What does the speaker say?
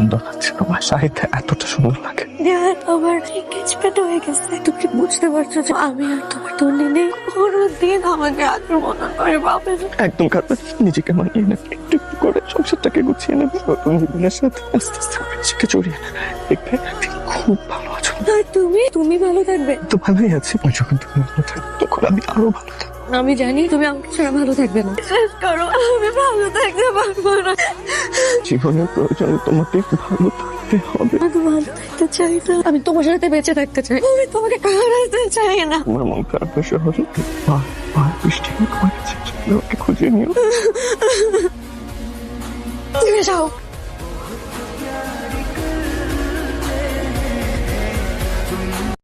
সুন্দর লাগছে তোমার শাড়িতে, এতটা সুন্দর লাগে। আমার এঙ্গেজমেন্ট হয়ে গেছে। তুমি কি বুঝতে পারছো যে আমি আর তোমার তন্নি নেই? কোনোদিন আমাকে আগের মতো করে পাবে না। একদম কারণ নিজেকে মানিয়ে নেবে, একটু একটু করে সংসারটাকে গুছিয়ে নেবে, নতুন জীবনের সাথে আস্তে আস্তে করে নিজেকে জড়িয়ে নেবে। দেখবে একদিন খুব ভালো আছো। আর তুমি ভালো থাকবে। তো ভালোই আছি, যখন তুমি ভালো থাকবে তখন আমি আরো ভালো থাকবো। আমি জানি তুমি আমাকে ছাড়া ভালো থাকবে না। শেষ করো, আমি ভালো থাকতে পারবো না। জীবনের প্রয়োজন তোমাকে ভালো থাকতে হবে। আমি ভালো থাকতে চাই না, আমি তোমার সাথে বেঁচে থাকতে চাই, আমি তোমাকে হারাতে চাই না। আমার মন খারাপ শহরে বৃষ্টি কমেছে, খুঁজে নিও। তুমি যাও।